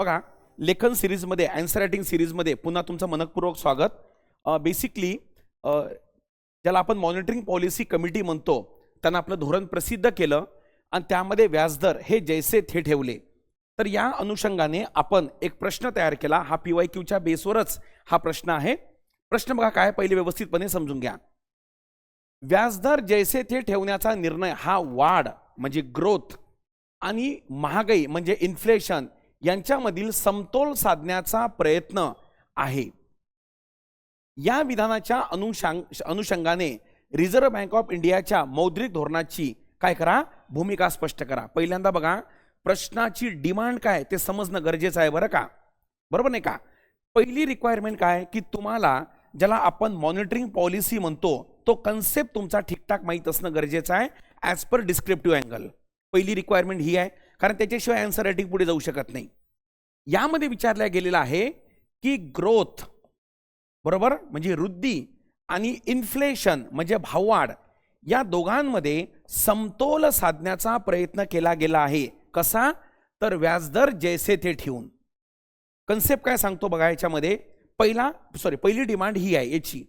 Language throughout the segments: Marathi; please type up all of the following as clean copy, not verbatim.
बघा, लेखन सिरीजमध्ये आन्सर रायटिंग सिरीजमध्ये पुन्हा तुमचं मनपूर्वक स्वागत. बेसिकली ज्याला आपण मॉनिटरिंग पॉलिसी कमिटी म्हणतो त्यांना आपलं धोरण प्रसिद्ध केलं आणि त्यामध्ये व्याजदर हे जैसे थे ठेवले. तर या अनुषंगाने आपण एक प्रश्न तयार केला. हा PYQच्या बेसवरच हा प्रश्न आहे. प्रश्न बघा काय, पहिले व्यवस्थितपणे समजून घ्या. व्याजदर जैसे थे ठेवण्याचा निर्णय हा वाढ म्हणजे ग्रोथ आणि महागाई म्हणजे इन्फ्लेशन यांच्यामधील समतोल साधण्याचा प्रयत्न आहे. या विधानाच्या अनुषंगाने रिझर्व्ह बँक ऑफ इंडियाच्या मौद्रिक धोरणाची काय करा, भूमिका स्पष्ट करा. पहिल्यांदा बघा, प्रश्नाची डिमांड काय ते समजणं गरजेचं आहे बरं का, बरोबर नाही का. पहिली रिक्वायरमेंट काय की तुम्हाला ज्याला आपण मॉनिटरिंग पॉलिसी म्हणतो तो कन्सेप्ट तुमचा ठीकठाक माहीत असणं गरजेचं आहे ॲज पर डिस्क्रिप्टिव्ह अँगल. पहिली रिक्वायरमेंट ही आहे, कारण त्याच्याशिवाय आन्सर रायटिंग पुढे जाऊ शकत नाही. यामध्ये विचारल्या गेलेला आहे की ग्रोथ बरोबर म्हणजे वृद्धी आणि इन्फ्लेशन म्हणजे भाववाढ या दोघांमध्ये समतोल साधण्याचा प्रयत्न केला गेला आहे. कसा, तर व्याजदर जैसे थे ठेवून. कन्सेप्ट काय सांगतो बघा याच्यामध्ये, पहिली डिमांड ही आहे याची,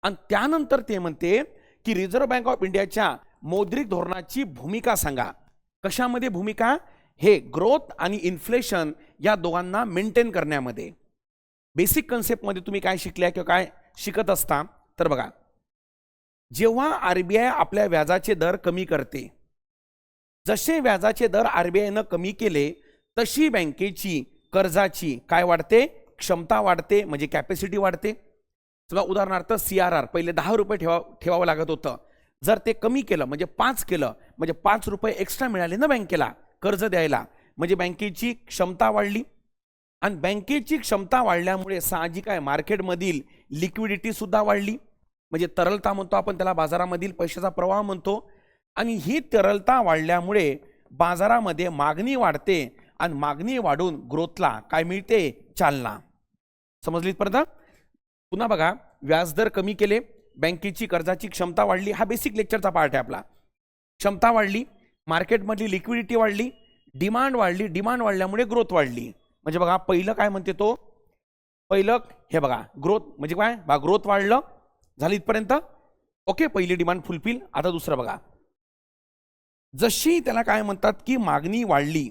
आणि त्यानंतर ते म्हणते की रिझर्व्ह बँक ऑफ इंडियाच्या मौद्रिक धोरणाची भूमिका सांगा. कशामध्ये भूमिका, हे ग्रोथ आणि इन्फ्लेशन या दोघांना मेंटेन करण्यामध्ये. बेसिक कन्सेप्टमध्ये तुम्ही काय शिकल्या किंवा काय शिकत असता, तर बघा, जेव्हा RBI आपल्या व्याजाचे दर कमी करते, जसे व्याजाचे दर RBIनं कमी केले तशी बँकेची कर्जाची काय वाढते, क्षमता वाढते म्हणजे कॅपॅसिटी वाढते. समजा उदाहरणार्थ CRR पहिले 10 रुपये ठेवावं लागत होतं, जर ते कमी केलं म्हणजे 5 केलं म्हणजे 5 रुपये एक्स्ट्रा मिळाले ना बँकेला कर्ज द्यायला, म्हणजे बँकेची क्षमता वाढली. आणि बँकेची क्षमता वाढल्यामुळे साहजिक आहे मार्केटमधील लिक्विडिटी सुद्धा वाढली, म्हणजे तरलता म्हणतो आपण त्याला, बाजारामधील पैशाचा प्रवाह म्हणतो. आणि ही तरलता वाढल्यामुळे बाजारामध्ये मागणी वाढते आणि मागणी वाढून ग्रोथला काय मिळते, चालना. समजलीत परत. पुन्हा बघा, व्याजदर कमी केले, बँकेची कर्जाची क्षमता वाढली, हा बेसिक लेक्चरचा पार्ट आहे आपला. क्षमता वाढली, मार्केटमधली लिक्विडिटी वाढली, डिमांड वाढली, डिमांड वाढल्यामुळे ग्रोथ वाढली. म्हणजे बघा पहिलं काय म्हणते तो, पहिलं हे बघा ग्रोथ म्हणजे काय, बघा ग्रोथ वाढलं झालं इथपर्यंत. ओके, पहिली डिमांड फुलफिल. आता दुसरं बघा, जशी त्याला काय म्हणतात की मागणी वाढली,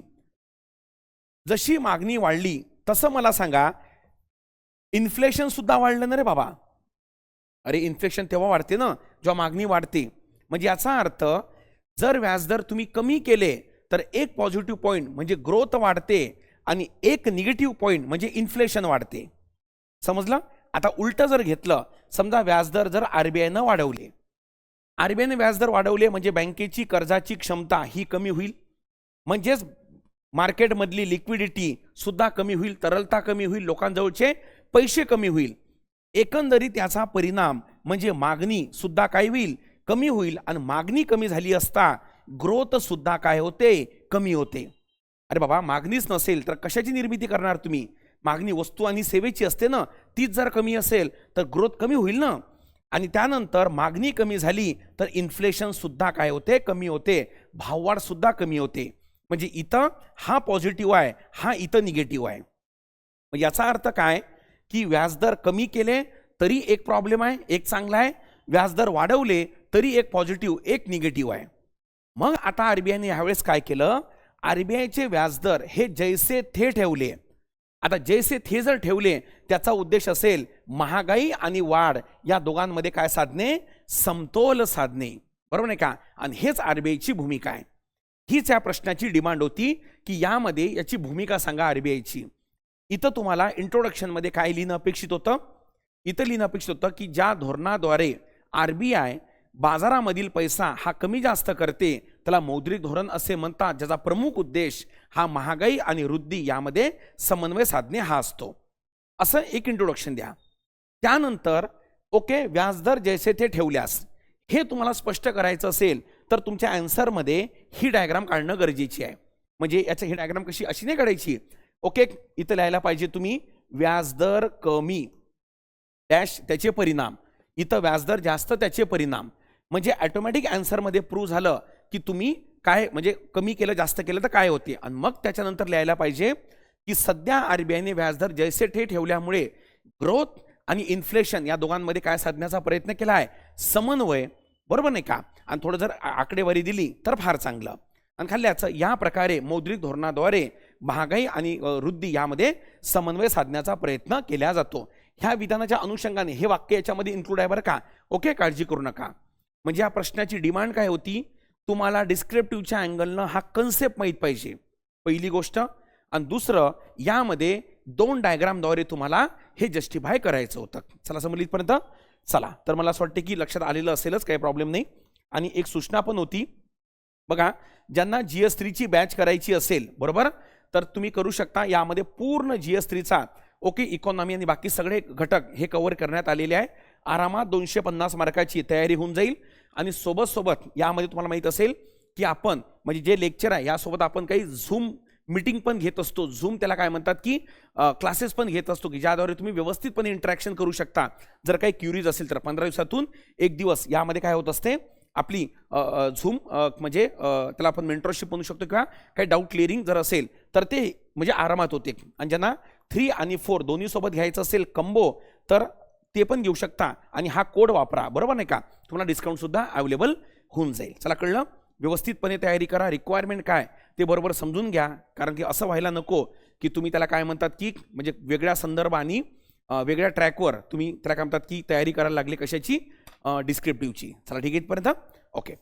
जशी मागणी वाढली तसं मला सांगा इन्फ्लेशन सुद्धा वाढलं ना रे बाबा. अरे इन्फ्लेशन तेव्हा वाढते ना जेव्हा मागणी वाढते. म्हणजे याचा अर्थ जर व्याजदर तुम्ही कमी केले तर एक पॉझिटिव्ह पॉईंट म्हणजे ग्रोथ वाढते आणि एक निगेटिव्ह पॉईंट म्हणजे इन्फ्लेशन वाढते. समजलं. आता उलट जर घेतलं, समजा व्याजदर जर RBIनं वाढवले, RBIने व्याजदर वाढवले म्हणजे बँकेची कर्जाची क्षमता ही कमी होईल, म्हणजेच मार्केटमधली लिक्विडिटी सुद्धा कमी होईल, तरलता कमी होईल, लोकांजवळचे पैसे कमी होईल. एकंदरीत याचा परिणाम म्हणजे मागणी सुद्धा काय होईल, कमी होईल. आणि मागणी कमी झाली असता ग्रोथ सुद्धा काय होते, कमी होते. अरे बाबा मागणीच नसेल तर कशाची निर्मिती करणार तुम्ही, मागणी वस्तू आणि सेवेची असते ना, तीच जर कमी असेल तर ग्रोथ कमी होईल ना. आणि त्यानंतर मागणी कमी झाली तर इन्फ्लेशन सुद्धा काय होते, कमी होते, भाववाढ सुद्धा कमी होते. म्हणजे इथं हा पॉझिटिव्ह आहे, हा इथं निगेटिव्ह आहे. याचा अर्थ काय की व्याजदर कमी केले तरी एक प्रॉब्लेम आहे, एक चांगला आहे, व्याजदर वाढवले तरी एक पॉझिटिव्ह एक निगेटिव्ह आहे. मग आता RBIने यावेळेस काय केलं, RBIचे व्याजदर हे जैसे थे ठेवले. आता जैसे थे जर ठेवले त्याचा उद्देश असेल महागाई आणि वाढ या दोघांमध्ये काय साधणे, समतोल साधणे, बरोबर नाही का. आणि हेच RBIची भूमिका आहे. हीच या प्रश्नाची डिमांड होती की यामध्ये याची भूमिका सांगा RBIची. इथं तुम्हाला इंट्रोडक्शनमध्ये काय लिहिणं अपेक्षित होतं, इथं लिहिणं अपेक्षित होतं की ज्या धोरणाद्वारे RBI बाजारामधील पैसा हा कमी जास्त करते त्याला मौद्रिक धोरण असे म्हणतात, ज्याचा प्रमुख उद्देश हा महागाई आणि वृद्धी यामध्ये समन्वय साधणे हा असतो. असं एक इंट्रोडक्शन द्या. त्यानंतर ओके, व्याजदर जैसे ते ठेवल्यास हे तुम्हाला स्पष्ट करायचं असेल तर तुमच्या आन्सरमध्ये ही डायग्राम काढणं गरजेची आहे. म्हणजे याची ही डायग्राम कशी, अशी नाही काढायची. ओके, इथं लिहायला पाहिजे तुम्ही व्याजदर कमी डॅश त्याचे परिणाम, इथं व्याजदर जास्त त्याचे परिणाम. म्हणजे ऑटोमॅटिक आन्सरमध्ये प्रूव्ह झालं की तुम्ही काय म्हणजे कमी केलं जास्त केलं तर काय होते. आणि मग त्याच्यानंतर लिहायला पाहिजे की सध्या आरबीआयने व्याजदर जैसे थे ठेवल्यामुळे ग्रोथ आणि इन्फ्लेशन या दोघांमध्ये काय साधण्याचा प्रयत्न केला आहे, समन्वय, बरोबर नाही का. आणि थोडं जर आकडेवारी दिली तर फार चांगलं. आणि खाल्ल्याचं या प्रकारे मौद्रिक धोरणाद्वारे महागाई आणि वृद्धी यामध्ये समन्वय साधण्याचा प्रयत्न केला जातो. ह्या विधानाच्या अनुषंगाने हे वाक्य याच्यामध्ये इन्क्लूड आहे बरं का. ओके, काळजी करू नका. म्हणजे या प्रश्नाची डिमांड काय होती, तुम्हाला डिस्क्रिप्टिव्हच्या अँगलनं हा कन्सेप्ट माहीत पाहिजे, पहिली गोष्ट. आणि दुसरं, यामध्ये 2 डायग्रामद्वारे तुम्हाला हे जस्टिफाय करायचं होतं. चला समजली इथपर्यंत. चला तर मला असं वाटतं की लक्षात आलेलं असेलच, काही प्रॉब्लेम नाही. आणि एक सूचना पण होती बघा, ज्यांना GS3ची बॅच करायची असेल, बरोबर, तर तुम्ही करू शकता. यामध्ये पूर्ण GS3चा ओके इकॉनॉमी आणि बाकी सगळे घटक हे कव्हर करण्यात आलेले आहे. आरामात 250 मार्काची तयारी होऊन जाईल. आणि सोबत यामध्ये तुम्हाला माहीत असेल की आपण म्हणजे जे लेक्चर आहे यासोबत आपण काही झूम मीटिंग पण घेत असतो. झूम त्याला काय म्हणतात की क्लासेस पण घेत असतो, की ज्याद्वारे तुम्ही व्यवस्थितपणे इंटरॅक्शन करू शकता. जर काही क्युरीज असेल तर 15 दिवसातून 1 दिवस यामध्ये काय होत असते, आपली झूम म्हणजे त्याला आपण मेंटरशिप म्हणू शकतो, किंवा काही डाऊट क्लिअरिंग जर असेल तर ते म्हणजे आरामात होते. आणि ज्यांना 3 आणि 4 दोन्ही सोबत घ्यायचं असेल कंबो, तर ते पण घेऊ शकता. आणि हा कोड वापरा, बरोबर नाही का, तुम्हाला डिस्काउंट सुद्धा अवेलेबल होऊन जाईल. चला कळलं. व्यवस्थितपणे तयारी करा. रिक्वायरमेंट काय ते बरोबर समजून घ्या, कारण की असं व्हायला नको की तुम्ही त्याला काय म्हणतात की म्हणजे वेगळ्या संदर्भ आणि वेगळ्या ट्रॅकवर तुम्ही त्याला काय म्हणतात की तयारी करायला लागली कशाची, डिस्क्रिप्टिव्हची. चला ठीक आहे इथपर्यंत. ओके.